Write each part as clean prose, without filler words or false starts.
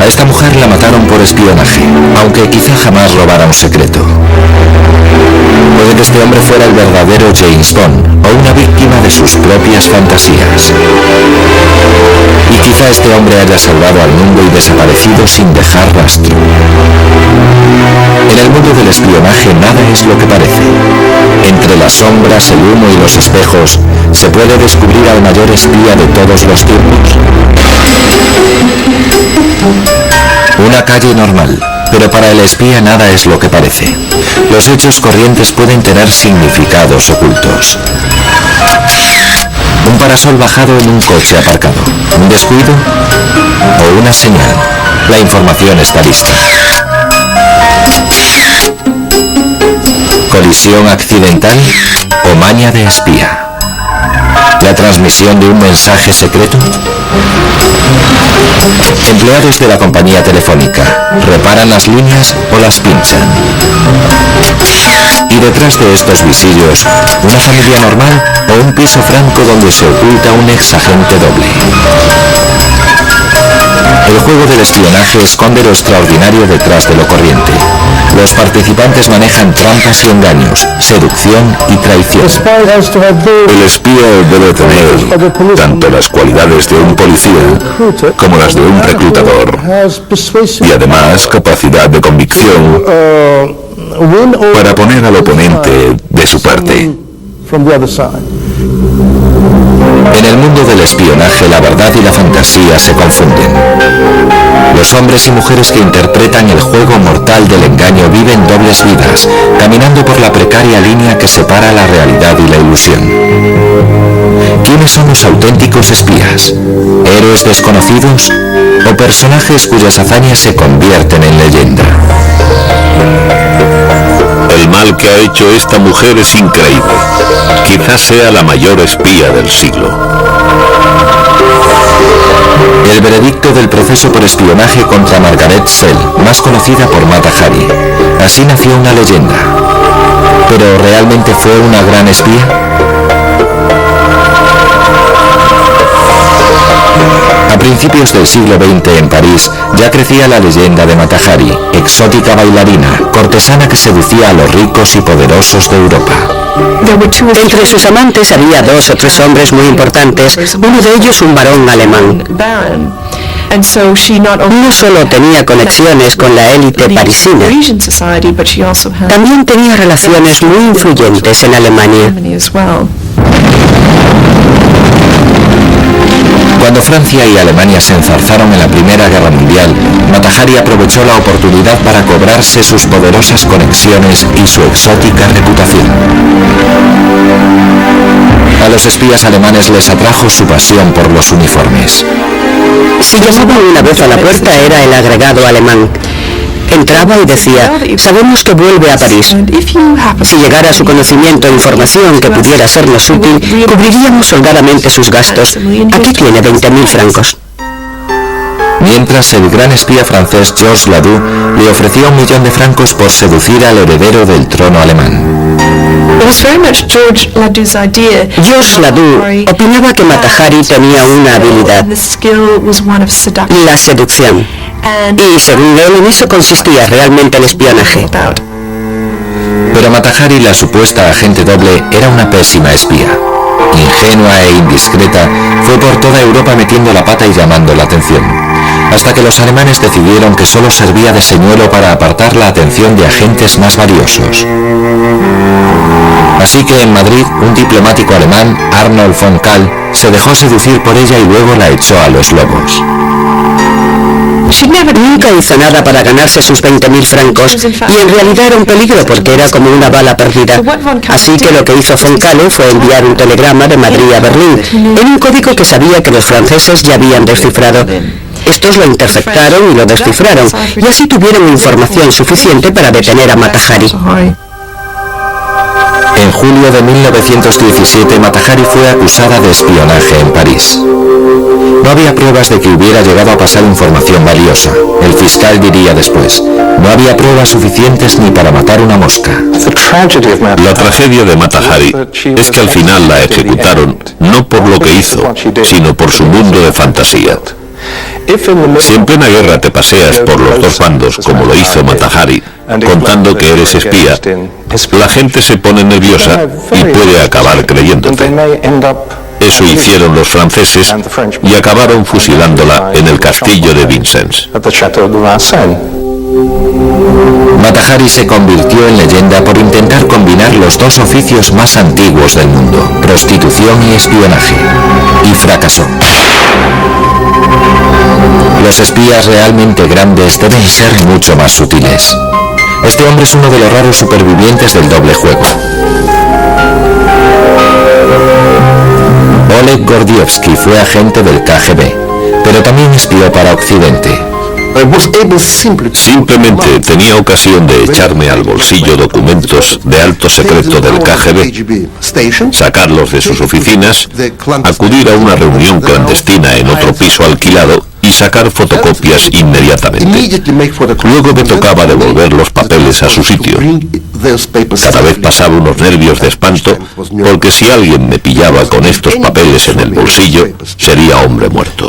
A esta mujer la mataron por espionaje, aunque quizá jamás robara un secreto. Puede que este hombre fuera el verdadero James Bond o una víctima de sus propias fantasías. Y quizá este hombre haya salvado al mundo y desaparecido sin dejar rastro. En el mundo del espionaje nada es lo que parece. Entre las sombras, el humo y los espejos se puede descubrir al mayor espía de todos los tiempos. Una calle normal, pero para el espía nada es lo que parece. Los hechos corrientes pueden tener significados ocultos. Un parasol bajado en un coche aparcado, un descuido o una señal. La información está lista. Colisión accidental o maña de espía. ¿La transmisión de un mensaje secreto? Empleados de la compañía telefónica reparan las líneas o las pinchan. Y detrás de estos visillos, una familia normal o un piso franco donde se oculta un exagente doble. El juego del espionaje esconde lo extraordinario detrás de lo corriente. Los participantes manejan trampas y engaños, seducción y traición. El espía debe tener tanto las cualidades de un policía como las de un reclutador, y además capacidad de convicción para poner al oponente de su parte. En el mundo del espionaje, la verdad y la fantasía se confunden. Los hombres y mujeres que interpretan el juego mortal del engaño viven dobles vidas, caminando por la precaria línea que separa la realidad y la ilusión. ¿Quiénes son los auténticos espías? ¿Héroes desconocidos o personajes cuyas hazañas se convierten en leyenda? El mal que ha hecho esta mujer es increíble. Quizás sea la mayor espía del siglo. El veredicto del proceso por espionaje contra Margaret Sell, más conocida por Mata Hari. Así nació una leyenda. ¿Pero realmente fue una gran espía? A principios del siglo XX en París ya crecía la leyenda de Mata Hari, exótica bailarina, cortesana que seducía a los ricos y poderosos de Europa. Entre sus amantes había 2 o 3 hombres muy importantes, uno de ellos un barón alemán. No solo tenía conexiones con la élite parisina, también tenía relaciones muy influyentes en Alemania. Cuando Francia y Alemania se enzarzaron en la Primera Guerra Mundial, Mata Hari aprovechó la oportunidad para cobrarse sus poderosas conexiones y su exótica reputación. A los espías alemanes les atrajo su pasión por los uniformes. Si llamaban una vez a la puerta era el agregado alemán. Entraba y decía, sabemos que vuelve a París. Si llegara a su conocimiento información que pudiera sernos útil, cubriríamos holgadamente sus gastos. Aquí tiene 20.000 francos. Mientras el gran espía francés Georges Ladoux le ofrecía 1 millón de francos por seducir al heredero del trono alemán. Georges Ladoux opinaba que Mata Hari tenía una habilidad, la seducción. Y según él, en eso consistía realmente el espionaje. Pero Mata Hari, la supuesta agente doble, era una pésima espía. Ingenua e indiscreta, fue por toda Europa metiendo la pata y llamando la atención, hasta que los alemanes decidieron que solo servía de señuelo para apartar la atención de agentes más valiosos. Así que en Madrid, un diplomático alemán, Arnold von Kahl, se dejó seducir por ella y luego la echó a los lobos. Nunca hizo nada para ganarse sus 20.000 francos y en realidad era un peligro porque era como una bala perdida. Así que lo que hizo von Kahl fue enviar un telegrama de Madrid a Berlín en un código que sabía que los franceses ya habían descifrado. Estos lo interceptaron y lo descifraron y así tuvieron información suficiente para detener a Mata Hari. En julio de 1917, Mata Hari fue acusada de espionaje en París. No había pruebas de que hubiera llegado a pasar información valiosa. El fiscal diría después, no había pruebas suficientes ni para matar una mosca. La tragedia de Mata Hari es que al final la ejecutaron no por lo que hizo, sino por su mundo de fantasía. Si en plena guerra te paseas por los dos bandos, como lo hizo Mata Hari, contando que eres espía, la gente se pone nerviosa y puede acabar creyéndote. Eso hicieron los franceses y acabaron fusilándola en el castillo de Vincennes. Mata Hari se convirtió en leyenda por intentar combinar los dos oficios más antiguos del mundo, prostitución y espionaje, y fracasó. Los espías realmente grandes deben ser mucho más sutiles. Este hombre es uno de los raros supervivientes del doble juego. Oleg Gordievsky fue agente del KGB, pero también espió para Occidente. Simplemente tenía ocasión de echarme al bolsillo documentos de alto secreto del KGB, sacarlos de sus oficinas, acudir a una reunión clandestina en otro piso alquilado y sacar fotocopias inmediatamente. Luego me tocaba devolver los papeles a su sitio. Cada vez pasaba unos nervios de espanto, porque si alguien me pillaba con estos papeles en el bolsillo, sería hombre muerto.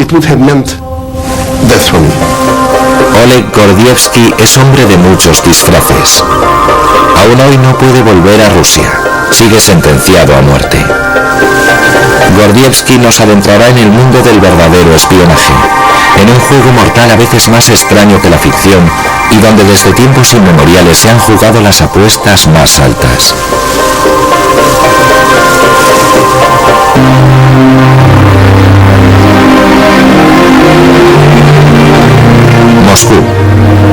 Oleg Gordievsky es hombre de muchos disfraces. Aún hoy no puede volver a Rusia. Sigue sentenciado a muerte. Gordievsky nos adentrará en el mundo del verdadero espionaje, en un juego mortal a veces más extraño que la ficción y donde desde tiempos inmemoriales se han jugado las apuestas más altas. Moscú,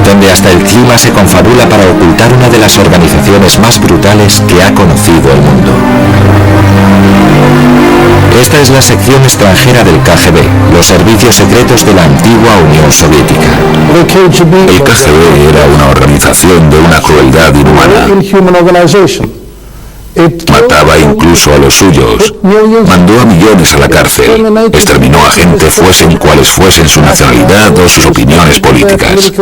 donde hasta el clima se confabula para ocultar una de las organizaciones más brutales que ha conocido el mundo. Esta es la sección extranjera del KGB, los servicios secretos de la antigua Unión Soviética. El KGB era una organización de una crueldad inhumana. Mataba incluso a los suyos, mandó a millones a la cárcel, exterminó a gente fuesen cuales fuesen su nacionalidad o sus opiniones políticas.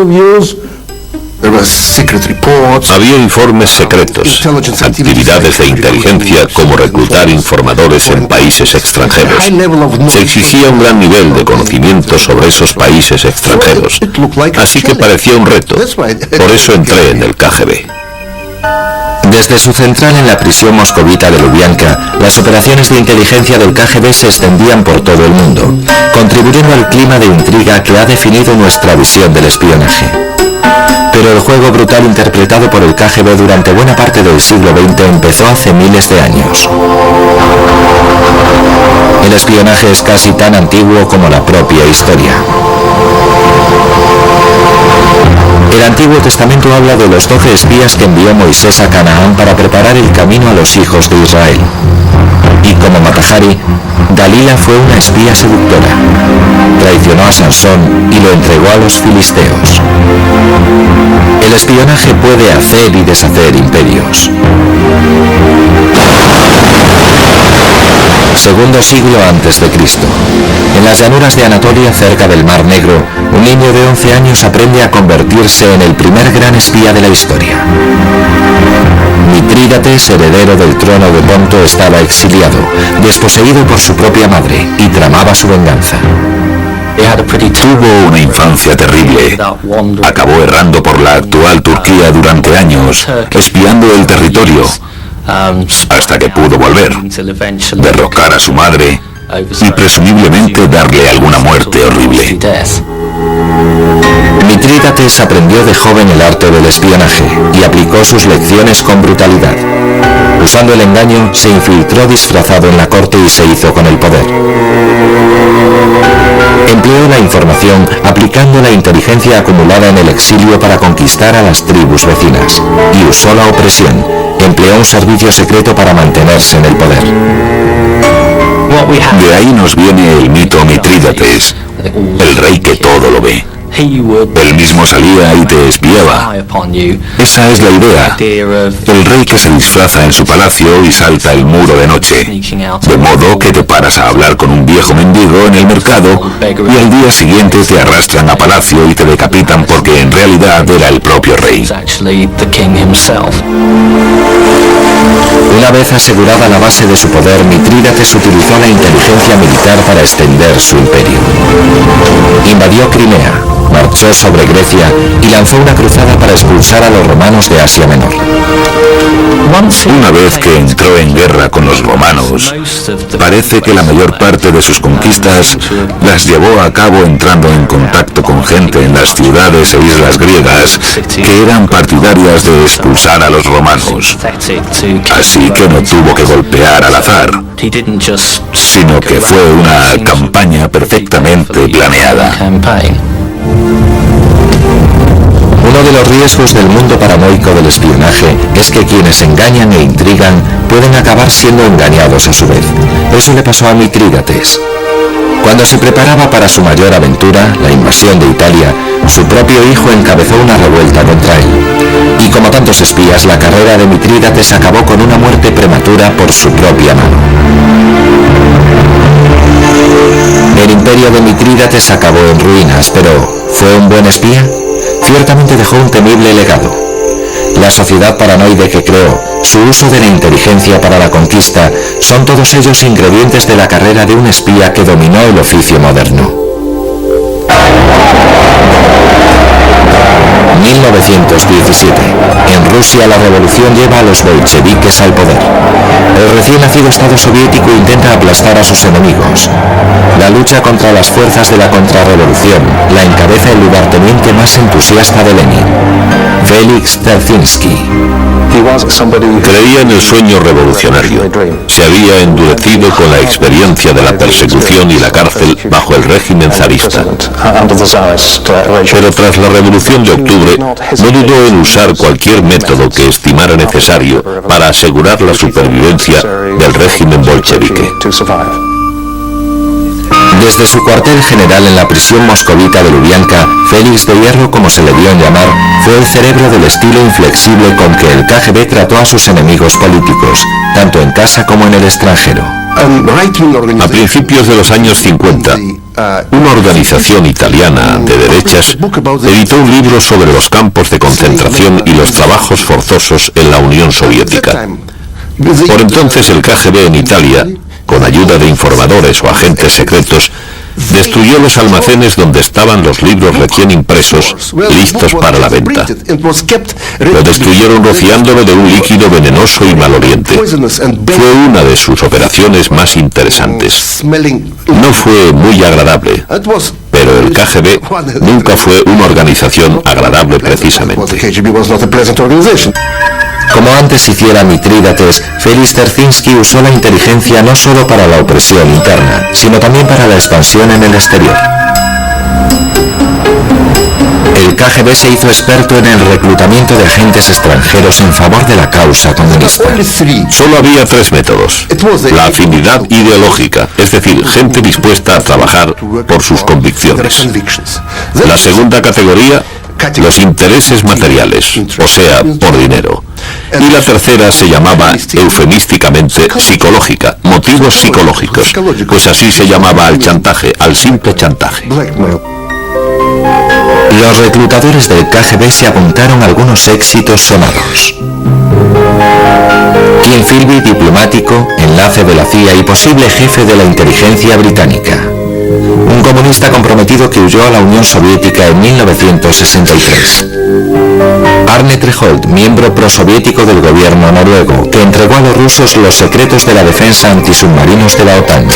Había informes secretos, actividades de inteligencia como reclutar informadores en países extranjeros. Se exigía un gran nivel de conocimiento sobre esos países extranjeros, así que parecía un reto. Por eso entré en el KGB. Desde su central en la prisión moscovita de Lubyanka, las operaciones de inteligencia del KGB se extendían por todo el mundo, contribuyendo al clima de intriga que ha definido nuestra visión del espionaje. Pero el juego brutal interpretado por el KGB durante buena parte del siglo XX empezó hace miles de años. El espionaje es casi tan antiguo como la propia historia. El Antiguo Testamento habla de los 12 espías que envió Moisés a Canaán para preparar el camino a los hijos de Israel. Y como Mata Hari, Dalila fue una espía seductora. Traicionó a Sansón y lo entregó a los filisteos. El espionaje puede hacer y deshacer imperios. Segundo siglo antes de Cristo. En las llanuras de Anatolia, cerca del Mar Negro, un niño de 11 años aprende a convertirse en el primer gran espía de la historia. Mitrídates, heredero del trono de Ponto, estaba exiliado, desposeído por su propia madre, y tramaba su venganza. Tuvo una infancia terrible. Acabó errando por la actual Turquía durante años, espiando el territorio, hasta que pudo volver, derrocar a su madre y presumiblemente darle alguna muerte horrible. Mitrídates aprendió de joven el arte del espionaje y aplicó sus lecciones con brutalidad. Usando el engaño, se infiltró disfrazado en la corte y se hizo con el poder. Empleó la información aplicando la inteligencia acumulada en el exilio para conquistar a las tribus vecinas y usó la opresión. Empleó un servicio secreto para mantenerse en el poder. De ahí nos viene el mito Mitrídates, el rey que todo lo ve. Él mismo salía y te espiaba. Esa es la idea. El rey que se disfraza en su palacio y salta el muro de noche. De modo que te paras a hablar con un viejo mendigo en el mercado y al día siguiente te arrastran a palacio y te decapitan porque en realidad era el propio rey. Una vez asegurada la base de su poder, Mitrídates utilizó la inteligencia militar para extender su imperio. Invadió Crimea, marchó sobre Grecia y lanzó una cruzada para expulsar a los romanos de Asia Menor. Una vez que entró en guerra con los romanos, parece que la mayor parte de sus conquistas las llevó a cabo entrando en contacto con gente en las ciudades e islas griegas que eran partidarias de expulsar a los romanos. Así que no tuvo que golpear al azar, sino que fue una campaña perfectamente planeada. Uno de los riesgos del mundo paranoico del espionaje es que quienes engañan e intrigan pueden acabar siendo engañados a su vez. Eso le pasó a Mitrídates. Cuando se preparaba para su mayor aventura, la invasión de Italia, su propio hijo encabezó una revuelta contra él. Y como tantos espías, la carrera de Mitrídates acabó con una muerte prematura por su propia mano. El imperio de Mitrídates acabó en ruinas, pero ¿fue un buen espía? Ciertamente dejó un temible legado. La sociedad paranoide que creó, su uso de la inteligencia para la conquista, son todos ellos ingredientes de la carrera de un espía que dominó el oficio moderno. 1917. En Rusia la revolución lleva a los bolcheviques al poder. El recién nacido Estado soviético intenta aplastar a sus enemigos. La lucha contra las fuerzas de la contrarrevolución la encabeza el lugarteniente más entusiasta de Lenin, Félix Dzerzhinsky. Creía en el sueño revolucionario. Se había endurecido con la experiencia de la persecución y la cárcel bajo el régimen zarista. Pero tras la Revolución de Octubre, no dudó en usar cualquier método que estimara necesario para asegurar la supervivencia del régimen bolchevique. Desde su cuartel general en la prisión moscovita de Lubyanka, Félix de Hierro, como se le dio en llamar, fue el cerebro del estilo inflexible con que el KGB trató a sus enemigos políticos, tanto en casa como en el extranjero. A principios de los años 50, una organización italiana de derechas editó un libro sobre los campos de concentración y los trabajos forzosos en la Unión Soviética. Por entonces el KGB en Italia, con ayuda de informadores o agentes secretos, destruyó los almacenes donde estaban los libros recién impresos, listos para la venta. Lo destruyeron rociándolo de un líquido venenoso y maloliente. Fue una de sus operaciones más interesantes. No fue muy agradable, pero el KGB nunca fue una organización agradable precisamente. Como antes hiciera Mitrídates, Félix Dzerzhinsky usó la inteligencia no solo para la opresión interna, sino también para la expansión en el exterior. El KGB se hizo experto en el reclutamiento de agentes extranjeros en favor de la causa comunista. Solo había tres métodos: la afinidad ideológica, es decir, gente dispuesta a trabajar por sus convicciones; la segunda categoría, los intereses materiales, o sea, por dinero; y la tercera se llamaba eufemísticamente psicológica, motivos psicológicos, pues así se llamaba al chantaje, al simple chantaje. Los reclutadores del KGB se apuntaron a algunos éxitos sonados. Ian Philby, diplomático, enlace de la CIA y posible jefe de la inteligencia británica. Un comunista comprometido que huyó a la Unión Soviética en 1963. Arne Treholt, miembro prosoviético del gobierno noruego, que entregó a los rusos los secretos de la defensa antisubmarinos de la OTAN.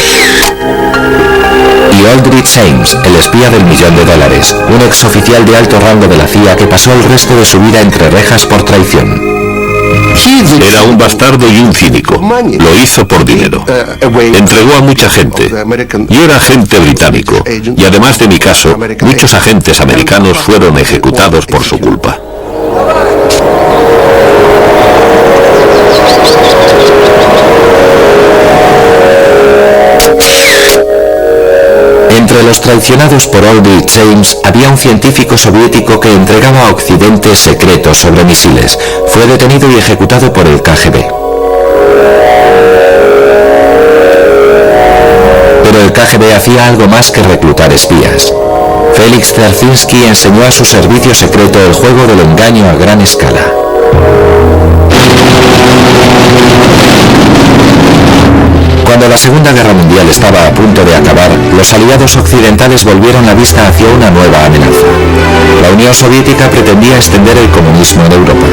Y Aldrich Ames, el espía del $1.000.000, un exoficial de alto rango de la CIA que pasó el resto de su vida entre rejas por traición. Era un bastardo y un cínico. Lo hizo por dinero. Entregó a mucha gente. Yo era agente británico, y además de mi caso, muchos agentes americanos fueron ejecutados por su culpa. Entre los traicionados por Aldrich James, había un científico soviético que entregaba a Occidente secretos sobre misiles. Fue detenido y ejecutado por el KGB. Pero el KGB hacía algo más que reclutar espías. Félix Dzerzhinsky enseñó a su servicio secreto el juego del engaño a gran escala. Cuando la Segunda Guerra Mundial estaba a punto de acabar, los aliados occidentales volvieron la vista hacia una nueva amenaza. La Unión Soviética pretendía extender el comunismo en Europa.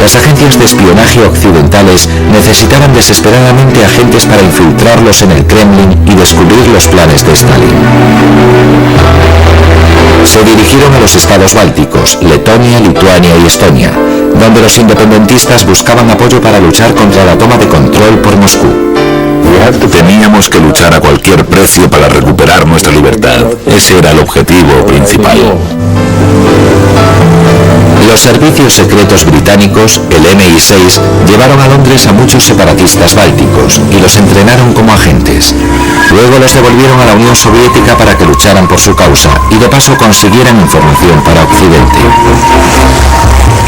Las agencias de espionaje occidentales necesitaban desesperadamente agentes para infiltrarlos en el Kremlin y descubrir los planes de Stalin. Se dirigieron a los estados bálticos, Letonia, Lituania y Estonia, donde los independentistas buscaban apoyo para luchar contra la toma de control por Moscú. Teníamos que luchar a cualquier precio para recuperar nuestra libertad. Ese era el objetivo principal. Los servicios secretos británicos, el MI6, llevaron a Londres a muchos separatistas bálticos y los entrenaron como agentes. Luego los devolvieron a la Unión Soviética para que lucharan por su causa y de paso consiguieran información para Occidente.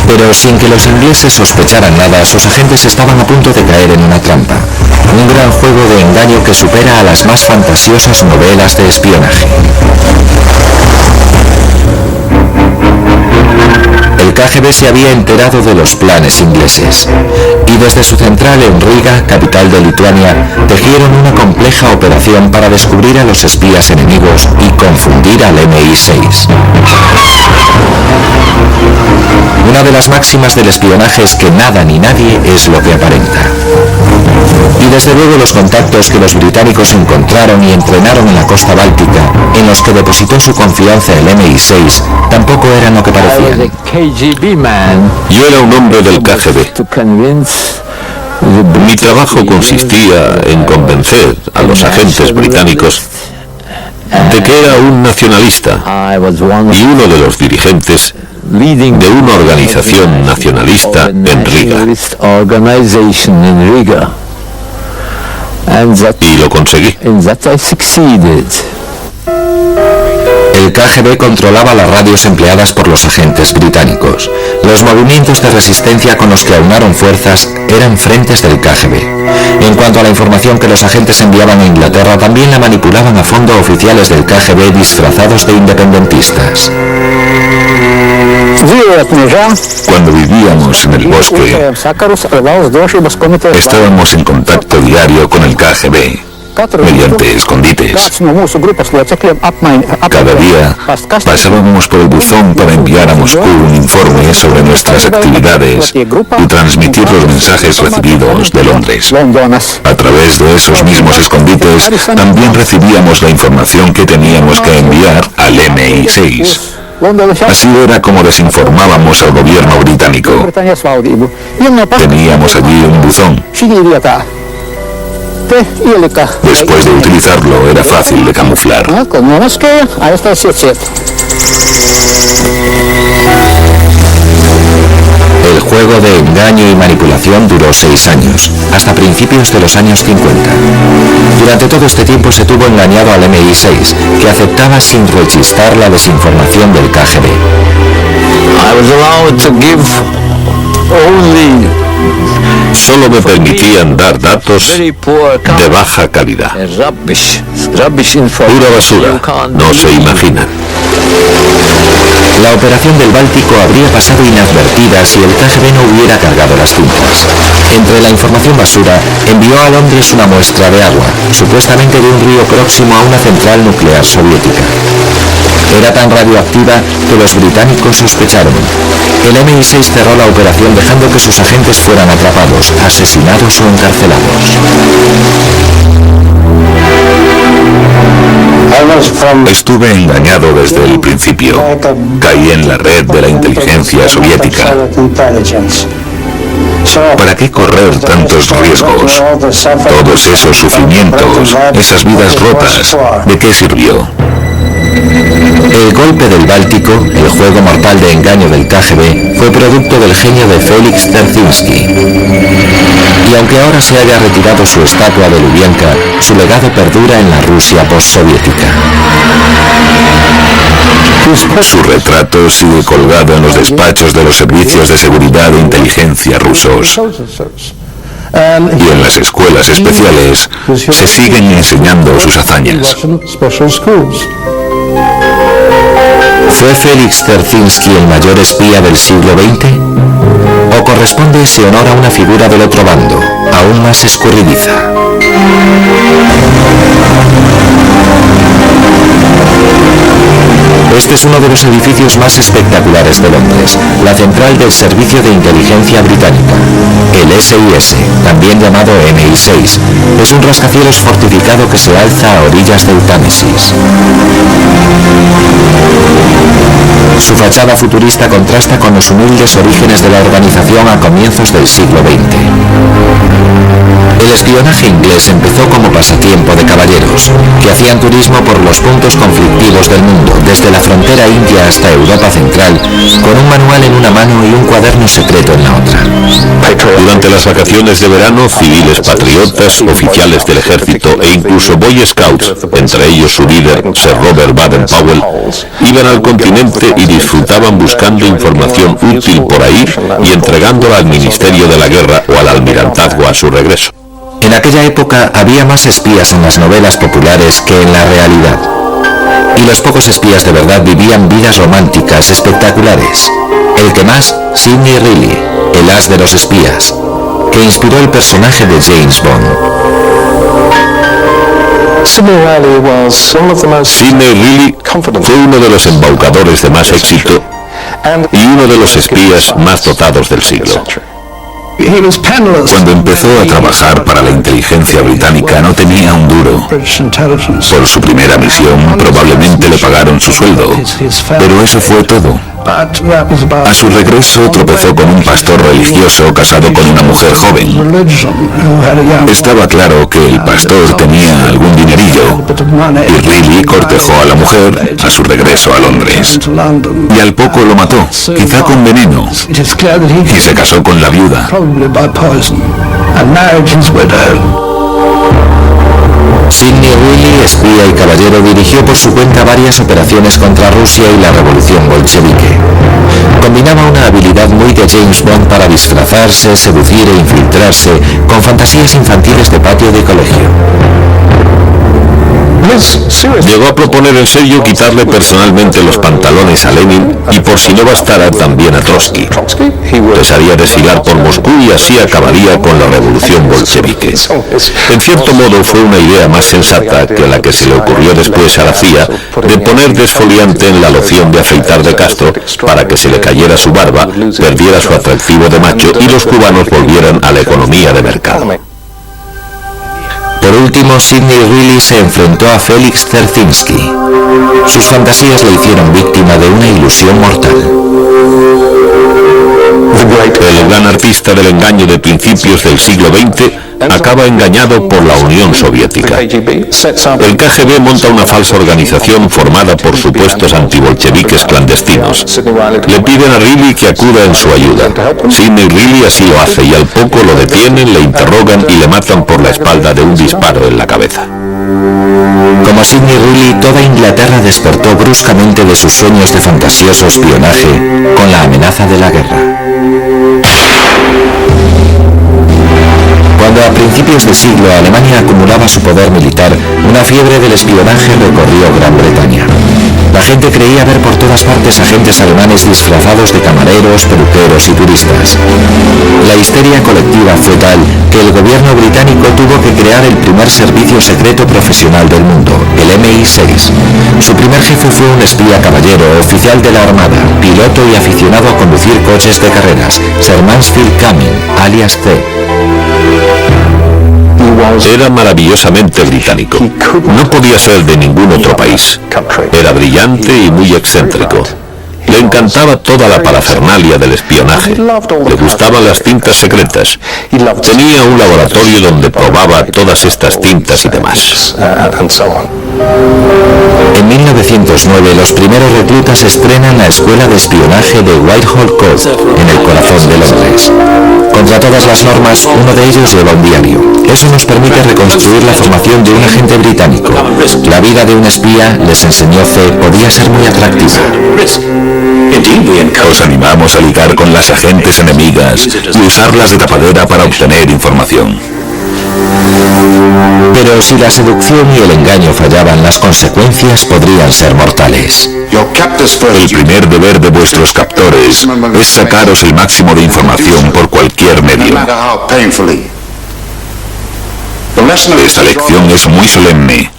Pero sin que los ingleses sospecharan nada, sus agentes estaban a punto de caer en una trampa. Un gran juego de engaño que supera a las más fantasiosas novelas de espionaje. El KGB se había enterado de los planes ingleses y desde su central en Riga, capital de Lituania, tejieron una compleja operación para descubrir a los espías enemigos y confundir al MI6. Una de las máximas del espionaje es que nada ni nadie es lo que aparenta. Y desde luego los contactos que los británicos encontraron y entrenaron en la costa báltica, en los que depositó su confianza el MI6, tampoco eran lo que parecían. Yo era un hombre del KGB. Mi trabajo consistía en convencer a los agentes británicos de que era un nacionalista y uno de los dirigentes de una organización nacionalista en Riga. Y lo conseguí. El KGB controlaba las radios empleadas por los agentes británicos. Los movimientos de resistencia con los que aunaron fuerzas eran frentes del KGB. En cuanto a la información que los agentes enviaban a Inglaterra, también la manipulaban a fondo oficiales del KGB disfrazados de independentistas. Cuando vivíamos en el bosque, estábamos en contacto diario con el KGB, mediante escondites. Cada día pasábamos por el buzón para enviar a Moscú un informe sobre nuestras actividades y transmitir los mensajes recibidos de Londres. A través de esos mismos escondites también recibíamos la información que teníamos que enviar al MI6. Así era como desinformábamos al gobierno británico. Teníamos allí un buzón. Después de utilizarlo era fácil de camuflar. El juego de engaño y manipulación duró 6 años, hasta principios de los años 50. Durante todo este tiempo se tuvo engañado al MI6, que aceptaba sin rechistar la desinformación del KGB. Solo me permitían dar datos de baja calidad. Pura basura, no se imaginan. La operación del Báltico habría pasado inadvertida si el KGB no hubiera cargado las tintas. Entre la información basura, envió a Londres una muestra de agua, supuestamente de un río próximo a una central nuclear soviética. Era tan radioactiva que los británicos sospecharon. El MI6 cerró la operación dejando que sus agentes fueran atrapados, asesinados o encarcelados. Estuve engañado desde el principio. Caí en la red de la inteligencia soviética. ¿Para qué correr tantos riesgos? Todos esos sufrimientos, esas vidas rotas, ¿de qué sirvió? El golpe del Báltico, el juego mortal de engaño del KGB, fue producto del genio de Félix Dzerzhinsky. Y aunque ahora se haya retirado su estatua de Lubyanka, su legado perdura en la Rusia postsoviética. Su retrato sigue colgado en los despachos de los servicios de seguridad e inteligencia rusos. Y en las escuelas especiales se siguen enseñando sus hazañas. ¿Fue Félix Dzerzhinsky el mayor espía del siglo XX? ¿O corresponde ese honor a una figura del otro bando, aún más escurridiza? Este es uno de los edificios más espectaculares de Londres, la central del Servicio de Inteligencia Británica. El SIS, también llamado MI6, es un rascacielos fortificado que se alza a orillas del Támesis. Su fachada futurista contrasta con los humildes orígenes de la organización a comienzos del siglo XX. El espionaje inglés empezó como pasatiempo de caballeros, que hacían turismo por los puntos conflictivos del mundo, desde la frontera india hasta Europa Central, con un manual en una mano y un cuaderno secreto en la otra. Durante las vacaciones de verano, civiles patriotas, oficiales del ejército e incluso Boy Scouts, entre ellos su líder, Sir Robert Baden-Powell, iban al continente y disfrutaban buscando información útil por ahí y entregándola al Ministerio de la Guerra o al Almirantazgo a su regreso. En aquella época había más espías en las novelas populares que en la realidad. Y los pocos espías de verdad vivían vidas románticas espectaculares. El que más, Sidney Reilly, el as de los espías, que inspiró el personaje de James Bond. Sidney Reilly fue uno de los embaucadores de más éxito y uno de los espías más dotados del siglo. Cuando empezó a trabajar para la inteligencia británica no tenía un duro. Por su primera misión probablemente le pagaron su sueldo, pero eso fue todo. A su regreso tropezó con un pastor religioso casado con una mujer joven. Estaba claro que el pastor tenía algún dinerillo y Reilly cortejó a la mujer a su regreso a Londres. Y al poco lo mató, quizá con veneno, y se casó con la viuda. Sidney Reilly, espía y caballero, dirigió por su cuenta varias operaciones contra Rusia y la revolución bolchevique. Combinaba una habilidad muy de James Bond para disfrazarse, seducir e infiltrarse con fantasías infantiles de patio de colegio. Llegó a proponer en serio quitarle personalmente los pantalones a Lenin y, por si no bastara, también a Trotsky. Les haría desfilar por Moscú y así acabaría con la revolución bolchevique. En cierto modo fue una idea más sensata que la que se le ocurrió después a la CIA de poner desfoliante en la loción de afeitar de Castro para que se le cayera su barba, perdiera su atractivo de macho y los cubanos volvieran a la economía de mercado. Por último, Sidney Reilly se enfrentó a Félix Dzerzhinsky. Sus fantasías le hicieron víctima de una ilusión mortal. El gran artista del engaño de principios del siglo XX acaba engañado por la Unión Soviética. El KGB monta una falsa organización formada por supuestos antibolcheviques clandestinos. Le piden a Reilly que acuda en su ayuda. Sidney Reilly así lo hace y al poco lo detienen, le interrogan y le matan por la espalda de un disparo en la cabeza. Como Sidney Reilly, toda Inglaterra despertó bruscamente de sus sueños de fantasioso espionaje con la amenaza de la guerra. Cuando a principios de siglo Alemania acumulaba su poder militar, una fiebre del espionaje recorrió Gran Bretaña. La gente creía ver por todas partes agentes alemanes disfrazados de camareros, peluqueros y turistas. La histeria colectiva fue tal que el gobierno británico tuvo que crear el primer servicio secreto profesional del mundo, el MI6. Su primer jefe fue un espía caballero, oficial de la Armada, piloto y aficionado a conducir coches de carreras, Sir Mansfield Cumming, alias C. Era maravillosamente británico. No podía ser de ningún otro país. Era brillante y muy excéntrico. Le encantaba toda la parafernalia del espionaje. Le gustaban las cintas secretas. Tenía un laboratorio donde probaba todas estas cintas y demás. En 1909 los primeros reclutas estrenan la Escuela de Espionaje de Whitehall Court, en el corazón de Londres. Contra todas las normas, uno de ellos lleva un diario. Eso nos permite reconstruir la formación de un agente británico. La vida de un espía, les enseñó C, podía ser muy atractiva. Os animamos a ligar con las agentes enemigas y usarlas de tapadera para obtener información. Pero si la seducción y el engaño fallaban, las consecuencias podrían ser mortales. El primer deber de vuestros captores es sacaros el máximo de información por cualquier medio. Esta lección es muy solemne.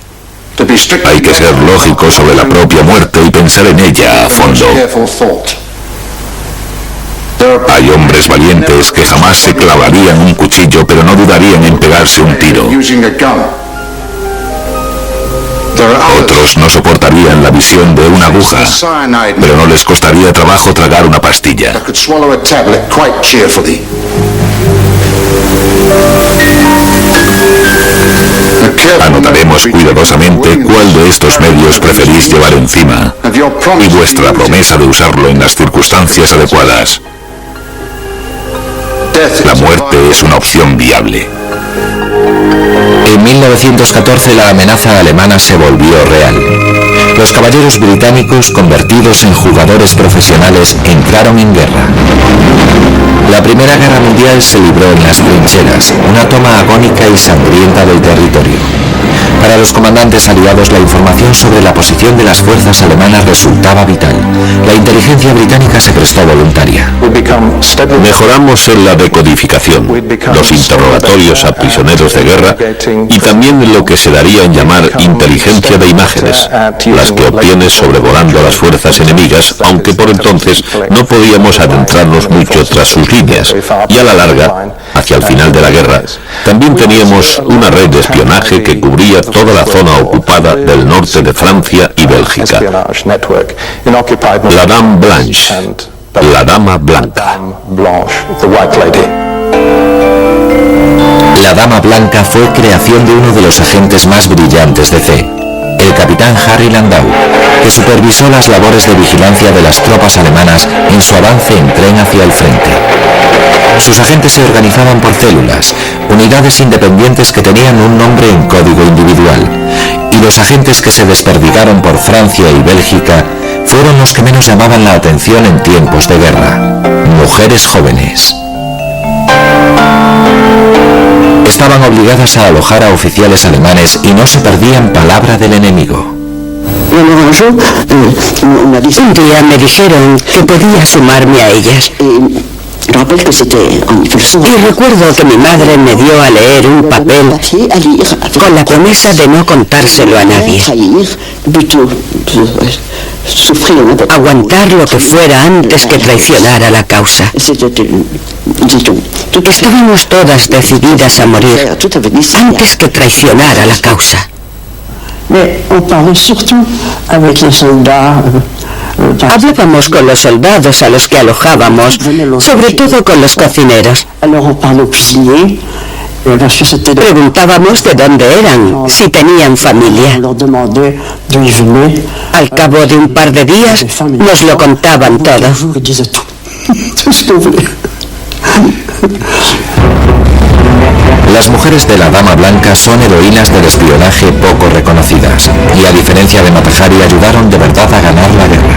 Hay que ser lógico sobre la propia muerte y pensar en ella a fondo. Hay hombres valientes que jamás se clavarían un cuchillo, pero no dudarían en pegarse un tiro. Otros no soportarían la visión de una aguja, pero no les costaría trabajo tragar una pastilla. Anotaremos cuidadosamente cuál de estos medios preferís llevar encima y vuestra promesa de usarlo en las circunstancias adecuadas. La muerte es una opción viable. En 1914 la amenaza alemana se volvió real. Los caballeros británicos, convertidos en jugadores profesionales, entraron en guerra. La Primera Guerra Mundial se libró en las trincheras, una toma agónica y sangrienta del territorio. Para los comandantes aliados, la información sobre la posición de las fuerzas alemanas resultaba vital. La inteligencia británica se prestó voluntaria. Mejoramos en la decodificación, los interrogatorios a prisioneros de guerra y también lo que se daría en llamar inteligencia de imágenes, las que obtienes sobrevolando a las fuerzas enemigas, aunque por entonces no podíamos adentrarnos mucho tras sus líneas. Y a la larga, hacia el final de la guerra, también teníamos una red de espionaje que cubría toda la zona ocupada del norte de Francia y Bélgica. La Dame Blanche, la Dama Blanca. La Dama Blanca fue creación de uno de los agentes más brillantes de C, el capitán Harry Landau, que supervisó las labores de vigilancia de las tropas alemanas en su avance en tren hacia el frente. Sus agentes se organizaban por células, unidades independientes que tenían un nombre en código individual, y los agentes que se desperdigaron por Francia y Bélgica fueron los que menos llamaban la atención en tiempos de guerra: mujeres jóvenes. Estaban obligadas a alojar a oficiales alemanes y no se perdían palabra del enemigo. Un día me dijeron que podía sumarme a ellas. Y recuerdo que mi madre me dio a leer un papel con la promesa de no contárselo a nadie. Aguantar lo que fuera antes que traicionar a la causa. Estábamos todas decididas a morir antes que traicionar a la causa. Hablábamos con los soldados a los que alojábamos, sobre todo con los cocineros. Preguntábamos de dónde eran, si tenían familia. Al cabo de un par de días nos lo contaban todo. Las mujeres de la Dama Blanca son heroínas del espionaje poco reconocidas y, a diferencia de Mata Hari, ayudaron de verdad a ganar la guerra.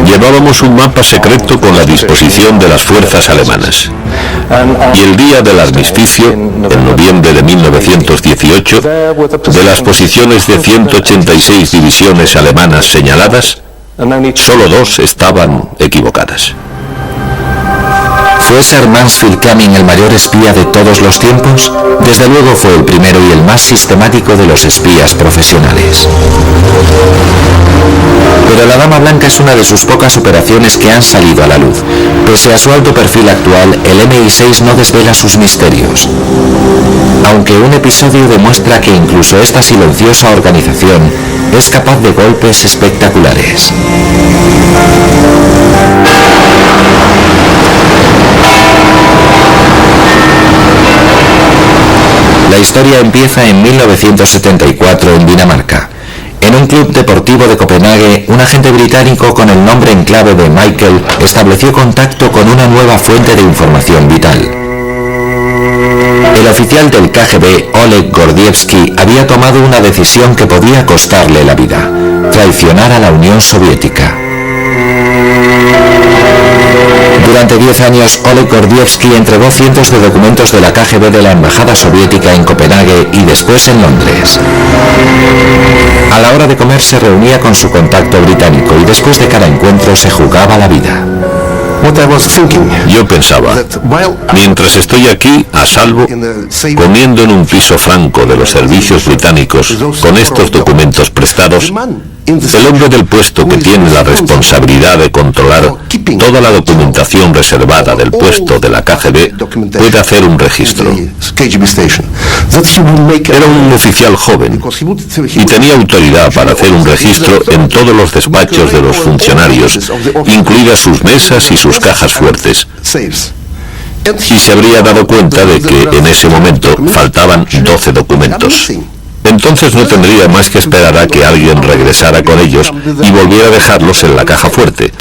Llevábamos un mapa secreto con la disposición de las fuerzas alemanas. Y el día del armisticio, en noviembre de 1918, de las posiciones de 186 divisiones alemanas señaladas, solo 2 estaban equivocadas. ¿Fue Sir Mansfield Cumming el mayor espía de todos los tiempos? Desde luego fue el primero y el más sistemático de los espías profesionales. Pero la Dama Blanca es una de sus pocas operaciones que han salido a la luz. Pese a su alto perfil actual, el MI6 no desvela sus misterios. Aunque un episodio demuestra que incluso esta silenciosa organización es capaz de golpes espectaculares. La historia empieza en 1974 en Dinamarca. En un club deportivo de Copenhague, un agente británico con el nombre en clave de Michael estableció contacto con una nueva fuente de información vital. El oficial del KGB, Oleg Gordievsky, había tomado una decisión que podía costarle la vida: traicionar a la Unión Soviética. Durante 10 años, Oleg Gordievsky entregó cientos de documentos de la KGB de la Embajada Soviética en Copenhague y después en Londres. A la hora de comer se reunía con su contacto británico y después de cada encuentro se jugaba la vida. Yo pensaba, mientras estoy aquí, a salvo, comiendo en un piso franco de los servicios británicos, con estos documentos prestados, el hombre del puesto que tiene la responsabilidad de controlar toda la documentación reservada del puesto de la KGB puede hacer un registro. Era un oficial joven y tenía autoridad para hacer un registro en todos los despachos de los funcionarios, incluidas sus mesas y sus cajas fuertes. Y se habría dado cuenta de que en ese momento faltaban 12 documentos. Entonces no tendría más que esperar a que alguien regresara con ellos y volviera a dejarlos en la caja fuerte.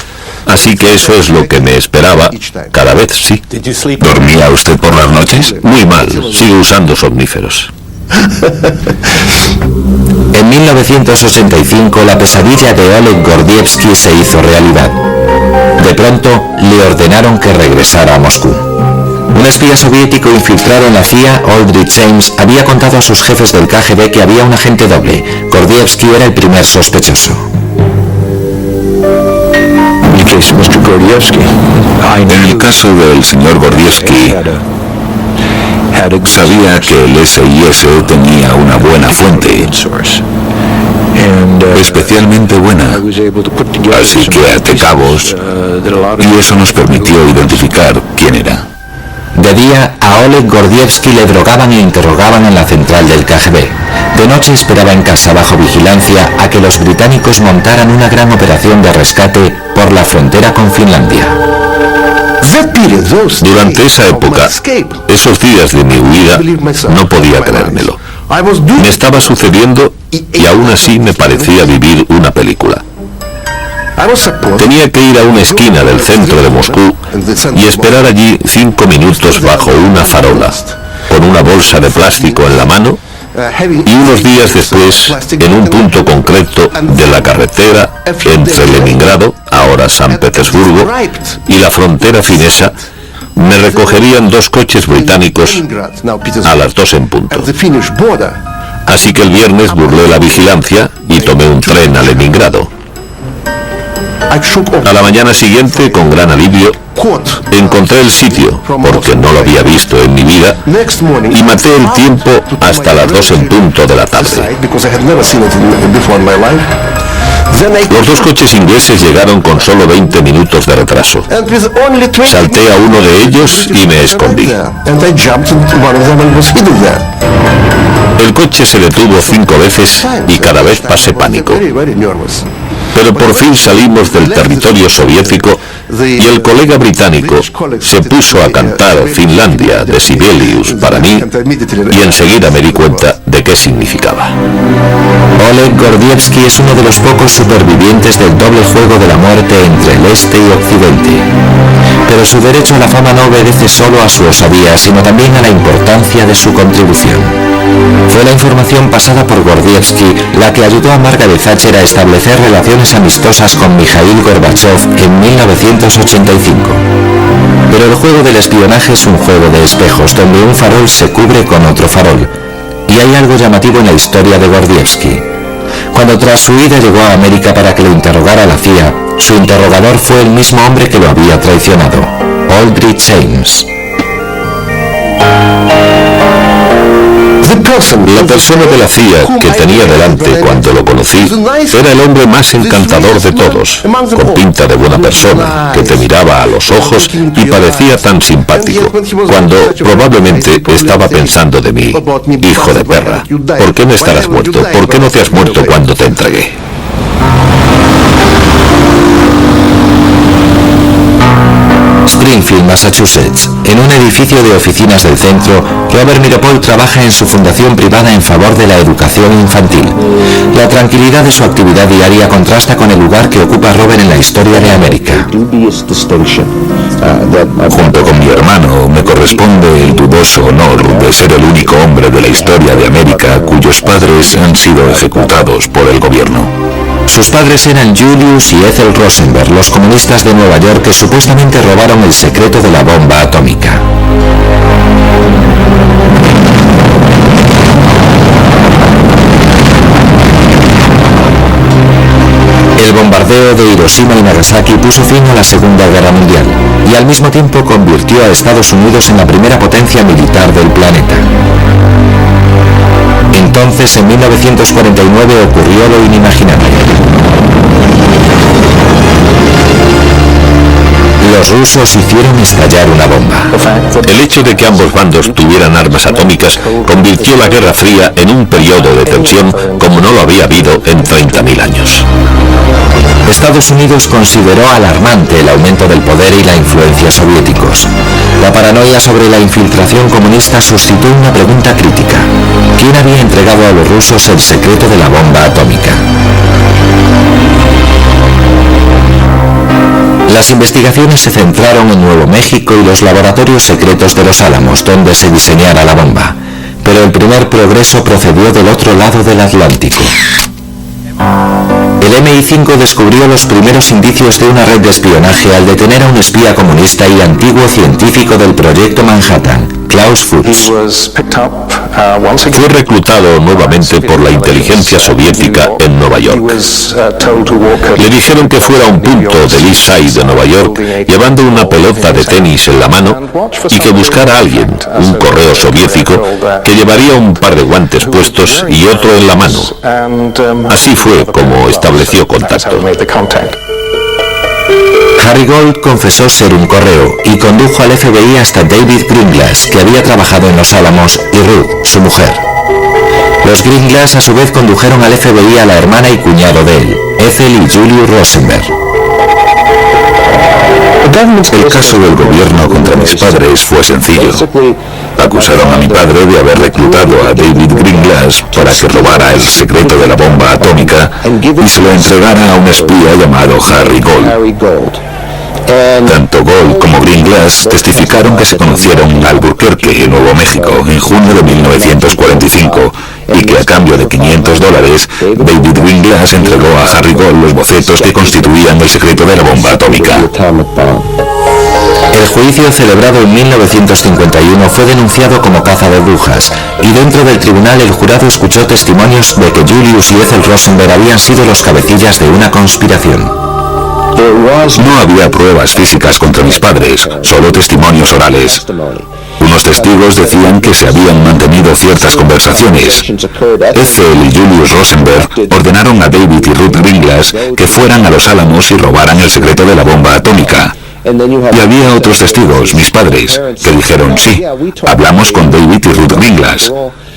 Así que eso es lo que me esperaba cada vez, sí. ¿Dormía usted por las noches? Muy mal, sigo usando somníferos. En 1985 la pesadilla de Oleg Gordievsky se hizo realidad. De pronto le ordenaron que regresara a Moscú. Un espía soviético infiltrado en la CIA, Aldrich James, había contado a sus jefes del KGB que había un agente doble. Gordievsky era el primer sospechoso. En el caso del señor Gordievsky, sabía que el SIS tenía una buena fuente, especialmente buena, así que até cabos, y eso nos permitió identificar quién era. De día, a Oleg Gordievsky le drogaban e interrogaban en la central del KGB. De noche esperaba en casa bajo vigilancia a que los británicos montaran una gran operación de rescate por la frontera con Finlandia. Durante esa época, esos días de mi huida, no podía creérmelo. Me estaba sucediendo y aún así me parecía vivir una película. Tenía que ir a una esquina del centro de Moscú y esperar allí 5 minutos bajo una farola, con una bolsa de plástico en la mano, y unos días después, en un punto concreto de la carretera entre Leningrado, ahora San Petersburgo, y la frontera finesa, me recogerían 2 coches británicos a las 2 en punto. Así que el viernes burlé la vigilancia y tomé un tren a Leningrado. A la mañana siguiente, con gran alivio, encontré el sitio, porque no lo había visto en mi vida, y maté el tiempo hasta las 2 en punto de la tarde. Los 2 coches ingleses llegaron con solo 20 minutos de retraso. Salté a uno de ellos y me escondí. El coche se detuvo 5 veces y cada vez pasé pánico. Pero por fin salimos del territorio soviético y el colega británico se puso a cantar Finlandia de Sibelius para mí y enseguida me di cuenta de qué significaba. Oleg Gordievsky es uno de los pocos supervivientes del doble juego de la muerte entre el este y occidente. Pero su derecho a la fama no obedece solo a su osadía, sino también a la importancia de su contribución. Fue la información pasada por Gordievsky la que ayudó a Margaret Thatcher a establecer relaciones amistosas con Mikhail Gorbachev en 1985. Pero el juego del espionaje es un juego de espejos, donde un farol se cubre con otro farol. Y hay algo llamativo en la historia de Gordievsky. Cuando tras su huida llegó a América para que lo interrogara la CIA, su interrogador fue el mismo hombre que lo había traicionado, Aldrich James. La persona de la CIA que tenía delante cuando lo conocí era el hombre más encantador de todos, con pinta de buena persona, que te miraba a los ojos y parecía tan simpático, cuando probablemente estaba pensando de mí: hijo de perra, ¿por qué no estarás muerto? ¿Por qué no te has muerto cuando te entregué? Springfield, Massachusetts. en un edificio de oficinas del centro, Robert Meeropol trabaja en su fundación privada en favor de la educación infantil. La tranquilidad de su actividad diaria contrasta con el lugar que ocupa Robert en la historia de América. Junto con mi hermano, me corresponde el dudoso honor de ser el único hombre de la historia de América cuyos padres han sido ejecutados por el gobierno. Sus padres eran Julius y Ethel Rosenberg, los comunistas de Nueva York que supuestamente robaron el secreto de la bomba atómica. El bombardeo de Hiroshima y Nagasaki puso fin a la Segunda Guerra Mundial y al mismo tiempo convirtió a Estados Unidos en la primera potencia militar del planeta. Entonces, en 1949 ocurrió lo inimaginable. Los rusos hicieron estallar una bomba. El hecho de que ambos bandos tuvieran armas atómicas convirtió la Guerra Fría en un periodo de tensión como no lo había habido en 30.000 años. Estados Unidos consideró alarmante el aumento del poder y la influencia soviéticos. La paranoia sobre la infiltración comunista suscitó una pregunta crítica. ¿Quién había entregado a los rusos el secreto de la bomba atómica? Las investigaciones se centraron en Nuevo México y los laboratorios secretos de Los Álamos, donde se diseñara la bomba. Pero el primer progreso procedió del otro lado del Atlántico. El MI5 descubrió los primeros indicios de una red de espionaje al detener a un espía comunista y antiguo científico del Proyecto Manhattan, Klaus Fuchs. Fue reclutado nuevamente por la inteligencia soviética en Nueva York. Le dijeron que fuera a un punto del East Side de Nueva York llevando una pelota de tenis en la mano y que buscara a alguien, un correo soviético, que llevaría un par de guantes puestos y otro en la mano. Así fue como estableció contacto. Harry Gold confesó ser un correo y condujo al FBI hasta David Greenglass, que había trabajado en Los Álamos, y Ruth, su mujer. Los Greenglass a su vez condujeron al FBI a la hermana y cuñado de él, Ethel y Julius Rosenberg. El caso del gobierno contra mis padres fue sencillo. Acusaron a mi padre de haber reclutado a David Greenglass para que robara el secreto de la bomba atómica y se lo entregara a un espía llamado Harry Gold. Tanto Gold como Greenglass testificaron que se conocieron en Albuquerque, Nuevo México, en junio de 1945, y que a cambio de $500, David Greenglass entregó a Harry Gold los bocetos que constituían el secreto de la bomba atómica. El juicio celebrado en 1951 fue denunciado como caza de brujas, y dentro del tribunal el jurado escuchó testimonios de que Julius y Ethel Rosenberg habían sido los cabecillas de una conspiración. No había pruebas físicas contra mis padres, solo testimonios orales. Unos testigos decían que se habían mantenido ciertas conversaciones. Ethel y Julius Rosenberg ordenaron a David y Ruth Greenglass que fueran a Los Álamos y robaran el secreto de la bomba atómica. Y había otros testigos, mis padres, que dijeron sí, hablamos con David y Ruth Greenglass.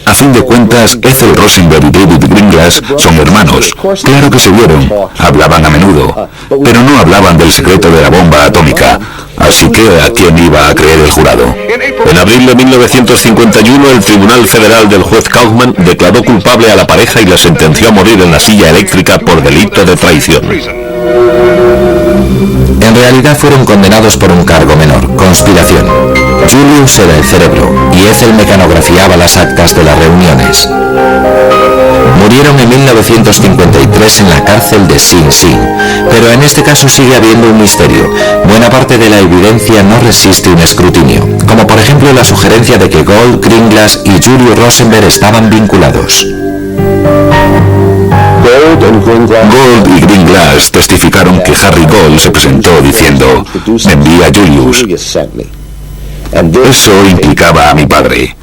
A fin de cuentas, Ethel Rosenberg y David Greenglass son hermanos. Claro que se vieron, hablaban a menudo, pero no hablaban del secreto de la bomba atómica. Así que, ¿a quién iba a creer el jurado? En abril de 1951, el Tribunal Federal del juez Kaufman declaró culpable a la pareja y la sentenció a morir en la silla eléctrica por delito de traición. En realidad fueron condenados por un cargo menor, conspiración. Julius era el cerebro y Ethel mecanografiaba las actas de las reuniones. Murieron en 1953 en la cárcel de Sing Sing, pero en este caso sigue habiendo un misterio. Buena parte de la evidencia no resiste un escrutinio, como por ejemplo la sugerencia de que Gold, Greenglass y Julius Rosenberg estaban vinculados. Gold y Greenglass testificaron que Harry Gold se presentó diciendo, me envía a Julius. Eso implicaba a mi padre.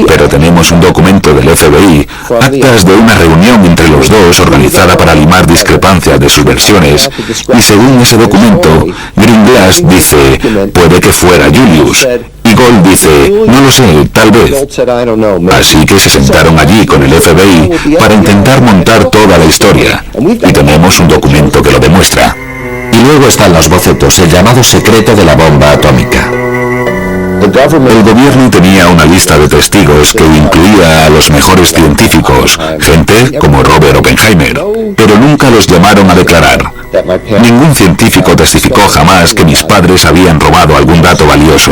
Pero tenemos un documento del FBI, actas de una reunión entre los dos organizada para limar discrepancias de sus versiones, y según ese documento, Greenglass dice, puede que fuera Julius, y Gold dice, no lo sé, tal vez. Así que se sentaron allí con el FBI para intentar montar toda la historia, y tenemos un documento que lo demuestra. Y luego están los bocetos, el llamado secreto de la bomba atómica. El gobierno tenía una lista de testigos que incluía a los mejores científicos, gente como Robert Oppenheimer, pero nunca los llamaron a declarar. Ningún científico testificó jamás que mis padres habían robado algún dato valioso.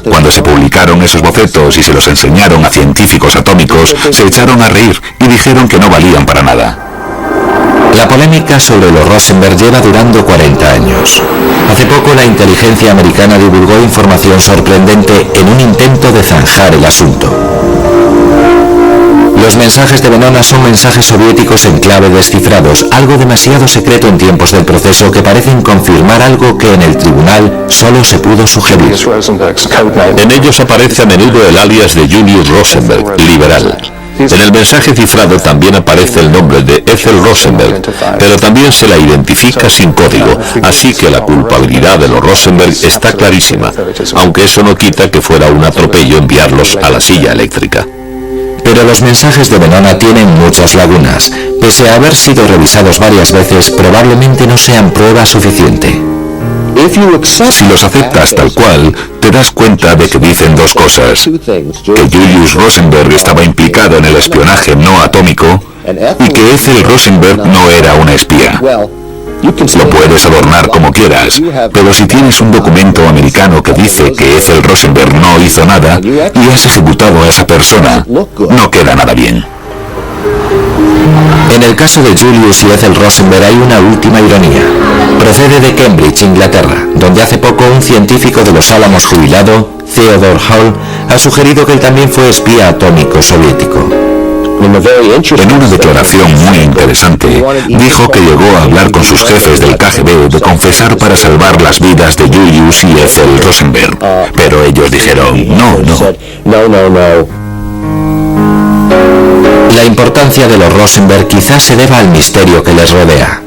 Cuando se publicaron esos bocetos y se los enseñaron a científicos atómicos, se echaron a reír y dijeron que no valían para nada. La polémica sobre los Rosenberg lleva durando 40 años. Hace poco la inteligencia americana divulgó información sorprendente en un intento de zanjar el asunto. Los mensajes de Venona son mensajes soviéticos en clave descifrados, algo demasiado secreto en tiempos del proceso que parecen confirmar algo que en el tribunal solo se pudo sugerir. En ellos aparece a menudo el alias de Julius Rosenberg, liberal. En el mensaje cifrado también aparece el nombre de Ethel Rosenberg, pero también se la identifica sin código, así que la culpabilidad de los Rosenberg está clarísima, aunque eso no quita que fuera un atropello enviarlos a la silla eléctrica. Pero los mensajes de Venona tienen muchas lagunas. Pese a haber sido revisados varias veces, probablemente no sean prueba suficiente. Si los aceptas tal cual, te das cuenta de que dicen dos cosas: que Julius Rosenberg estaba implicado en el espionaje no atómico y que Ethel Rosenberg no era una espía. Lo puedes adornar como quieras, pero si tienes un documento americano que dice que Ethel Rosenberg no hizo nada y has ejecutado a esa persona, no queda nada bien. En el caso de Julius y Ethel Rosenberg hay una última ironía. Procede de Cambridge, Inglaterra, donde hace poco un científico de los Álamos jubilado, Theodore Hall, ha sugerido que él también fue espía atómico soviético. En una declaración muy interesante, dijo que llegó a hablar con sus jefes del KGB de confesar para salvar las vidas de Julius y Ethel Rosenberg, pero ellos dijeron no. La importancia de los Rosenberg quizás se deba al misterio que les rodea.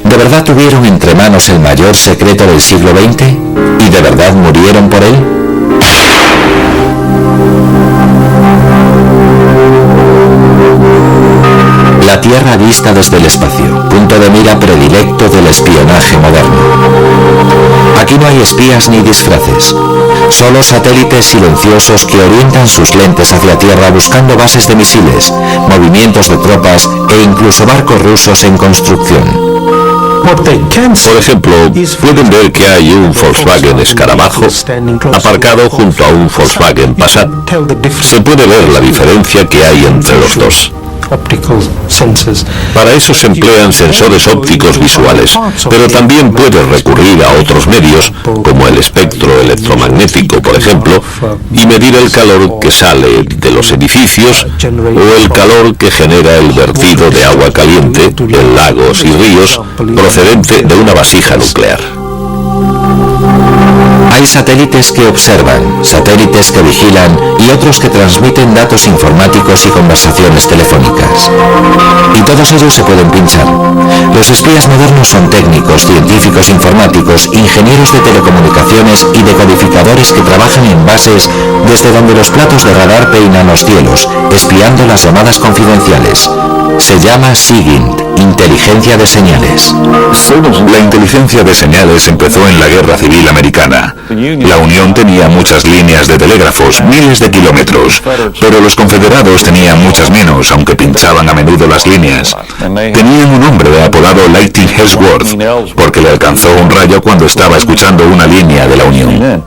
¿De verdad tuvieron entre manos el mayor secreto del siglo XX? ¿Y de verdad murieron por él? La Tierra vista desde el espacio, punto de mira predilecto del espionaje moderno. Aquí no hay espías ni disfraces, solo satélites silenciosos que orientan sus lentes hacia Tierra buscando bases de misiles, movimientos de tropas e incluso barcos rusos en construcción. Por ejemplo, pueden ver que hay un Volkswagen Escarabajo aparcado junto a un Volkswagen Passat. Se puede ver la diferencia que hay entre los dos. Para eso se emplean sensores ópticos visuales, pero también puedes recurrir a otros medios, como el espectro electromagnético, por ejemplo, y medir el calor que sale de los edificios o el calor que genera el vertido de agua caliente en lagos y ríos procedente de una vasija nuclear. Hay satélites que observan, satélites que vigilan y otros que transmiten datos informáticos y conversaciones telefónicas. Y todos ellos se pueden pinchar. Los espías modernos son técnicos, científicos informáticos, ingenieros de telecomunicaciones y decodificadores que trabajan en bases desde donde los platos de radar peinan los cielos, espiando las llamadas confidenciales. Se llama SIGINT, inteligencia de señales. La inteligencia de señales empezó en la Guerra Civil Americana. La Unión tenía muchas líneas de telégrafos, miles de kilómetros, pero los confederados tenían muchas menos, aunque pinchaban a menudo las líneas. Tenían un hombre apodado Lightning Ellsworth, porque le alcanzó un rayo cuando estaba escuchando una línea de la Unión.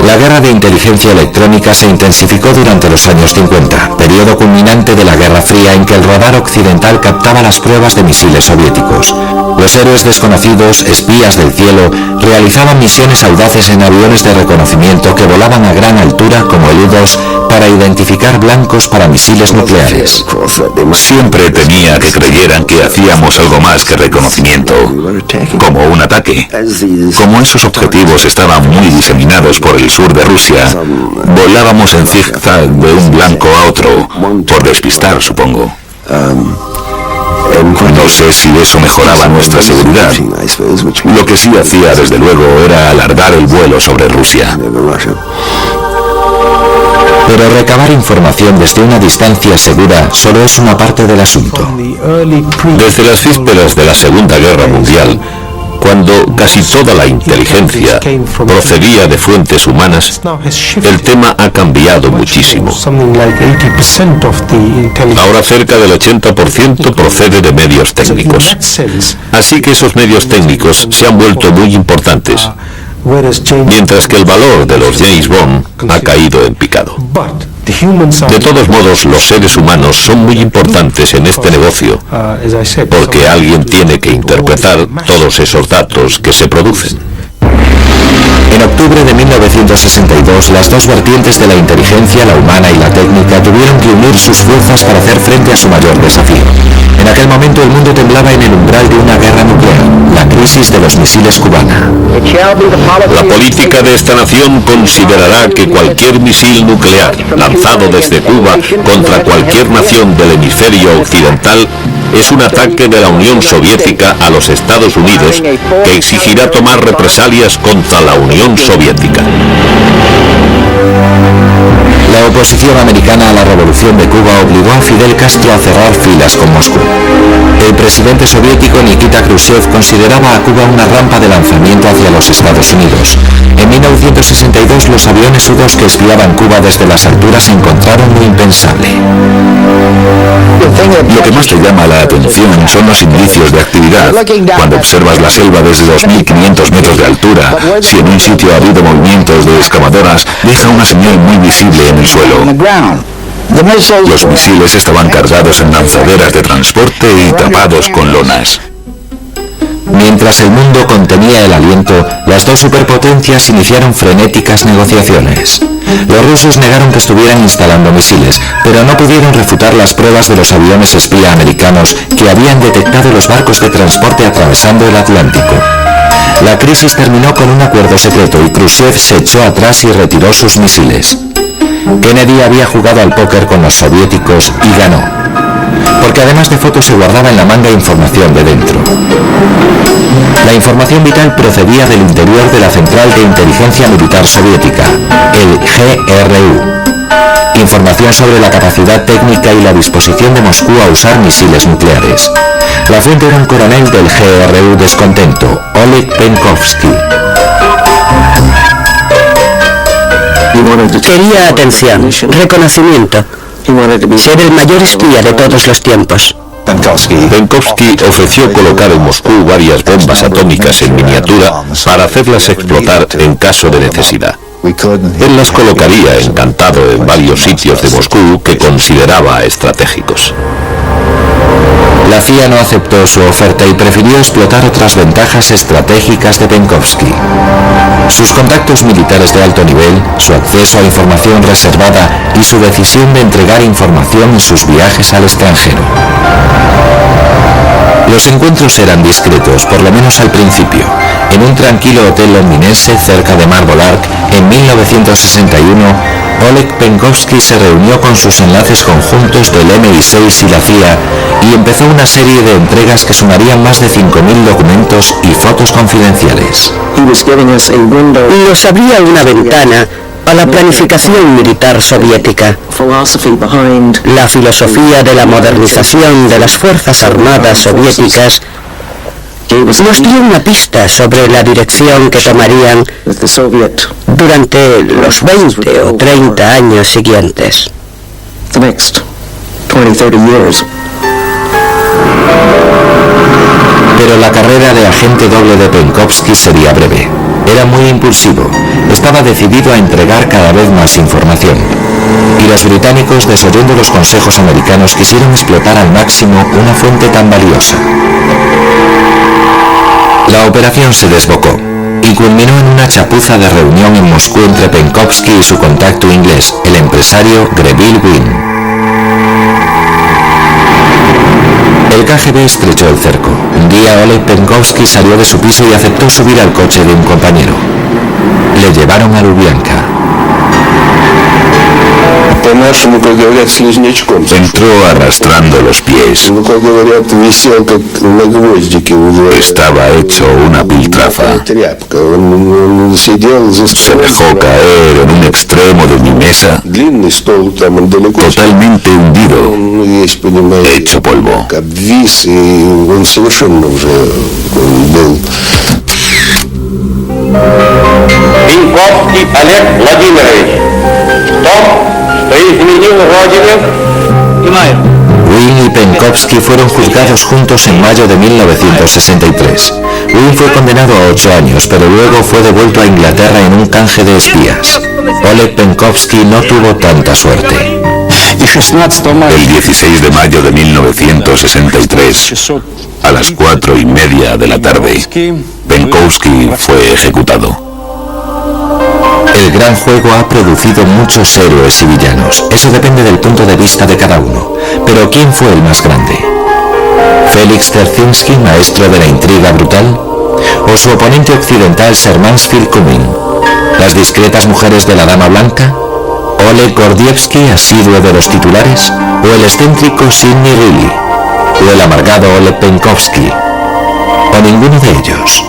La guerra de inteligencia electrónica se intensificó durante los años 50, periodo culminante de la Guerra Fría en que el radar occidental captaba las pruebas de misiles soviéticos. Los héroes desconocidos, espías del cielo, realizaban misiones audaces en aviones de reconocimiento que volaban a gran altura como el U-2 para identificar blancos para misiles nucleares. Siempre temía que creyeran que hacíamos algo más que reconocimiento, como un ataque. Como esos objetivos estaban muy diseminados por el sur de Rusia, volábamos en zigzag de un blanco a otro, por despistar, supongo. No sé si eso mejoraba nuestra seguridad. Lo que sí hacía, desde luego, era alargar el vuelo sobre Rusia. Pero recabar información desde una distancia segura solo es una parte del asunto. Desde las vísperas de la Segunda Guerra Mundial, Cuando casi toda la inteligencia procedía de fuentes humanas, el tema ha cambiado muchísimo. Ahora cerca del 80% procede de medios técnicos. Así que esos medios técnicos se han vuelto muy importantes, mientras que el valor de los James Bond ha caído en picado. De todos modos, los seres humanos son muy importantes en este negocio, porque alguien tiene que interpretar todos esos datos que se producen. En octubre de 1962, las dos vertientes de la inteligencia, la humana y la técnica, tuvieron que unir sus fuerzas para hacer frente a su mayor desafío. En aquel momento el mundo temblaba en el umbral de una guerra nuclear, la crisis de los misiles cubana. La política de esta nación considerará que cualquier misil nuclear lanzado desde Cuba contra cualquier nación del hemisferio occidental es un ataque de la Unión Soviética a los Estados Unidos que exigirá tomar represalias contra la Unión Soviética. La oposición americana a la revolución de Cuba obligó a Fidel Castro a cerrar filas con Moscú. El presidente soviético Nikita Khrushchev consideraba a Cuba una rampa de lanzamiento hacia los Estados Unidos. En 1962 los aviones U-2 que espiaban Cuba desde las alturas encontraron lo impensable. Lo que más te llama la atención son los indicios de actividad. Cuando observas la selva desde 2.500 metros de altura, si en un sitio ha habido movimientos de excavadoras, deja una señal muy visible en el suelo. Los misiles estaban cargados en lanzaderas de transporte y tapados con lonas. Mientras el mundo contenía el aliento, las dos superpotencias iniciaron frenéticas negociaciones. Los rusos negaron que estuvieran instalando misiles, pero no pudieron refutar las pruebas de los aviones espía americanos que habían detectado los barcos de transporte atravesando el Atlántico. La crisis terminó con un acuerdo secreto y Khrushchev se echó atrás y retiró sus misiles. Kennedy había jugado al póker con los soviéticos y ganó, porque además de fotos se guardaba en la manga información de dentro. La información vital procedía del interior de la Central de Inteligencia Militar Soviética, el GRU. Información sobre la capacidad técnica y la disposición de Moscú a usar misiles nucleares. La fuente era un coronel del GRU descontento, Oleg Penkovsky. Quería atención, reconocimiento, ser el mayor espía de todos los tiempos. Penkovsky ofreció colocar en Moscú varias bombas atómicas en miniatura para hacerlas explotar en caso de necesidad. Él las colocaría encantado en varios sitios de Moscú que consideraba estratégicos. La CIA no aceptó su oferta y prefirió explotar otras ventajas estratégicas de Penkovsky. Sus contactos militares de alto nivel, su acceso a información reservada y su decisión de entregar información en sus viajes al extranjero. Los encuentros eran discretos, por lo menos al principio. En un tranquilo hotel londinense cerca de Marble Arch, en 1961, Oleg Penkovsky se reunió con sus enlaces conjuntos del MI6 y la CIA y empezó una serie de entregas que sumarían más de 5.000 documentos y fotos confidenciales. Nos abría una ventana a la planificación militar soviética, la filosofía de la modernización de las Fuerzas Armadas soviéticas. Nos dio una pista sobre la dirección que tomarían durante los 20 o 30 años siguientes. Pero la carrera de agente doble de Penkovsky sería breve. Era muy impulsivo. Estaba decidido a entregar cada vez más información. Y los británicos, desoyendo los consejos americanos, quisieron explotar al máximo una fuente tan valiosa. La operación se desbocó y culminó en una chapuza de reunión en Moscú entre Penkovsky y su contacto inglés, el empresario Greville Wynne. El KGB estrechó el cerco. Un día Oleg Penkovsky salió de su piso y aceptó subir al coche de un compañero. Le llevaron a Lubyanka. Entró arrastrando los pies. Estaba hecho una piltrafa. Se dejó caer en un extremo de mi mesa, totalmente hundido, hecho polvo. Олег Владимирович. Стоп. Стоит Змеил Владимир. Wynne y Penkovsky fueron juzgados juntos en mayo de 1963. Wynne fue condenado a 8 años, pero luego fue devuelto a Inglaterra en un canje de espías. Oleg Penkovsky no tuvo tanta suerte. El 16 de mayo de 1963, a las 4:30 de la tarde, Penkovsky fue ejecutado. El gran juego ha producido muchos héroes y villanos. Eso depende del punto de vista de cada uno. Pero ¿quién fue el más grande? ¿Felix Dzerzhinsky, maestro de la intriga brutal? ¿O su oponente occidental Sir Mansfield Cumming? ¿Las discretas mujeres de la Dama Blanca? ¿Oleg Gordievsky, asiduo de los titulares? ¿O el excéntrico Sidney Reilly? ¿O el amargado Oleg Penkovsky? ¿O ninguno de ellos?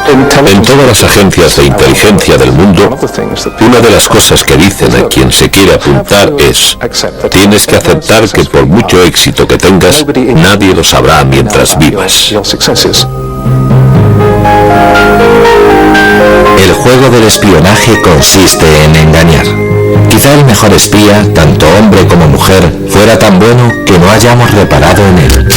En todas las agencias de inteligencia del mundo, una de las cosas que dicen a quien se quiere apuntar es: tienes que aceptar que por mucho éxito que tengas, nadie lo sabrá mientras vivas. El juego del espionaje consiste en engañar. Quizá el mejor espía, tanto hombre como mujer, fuera tan bueno que no hayamos reparado en él.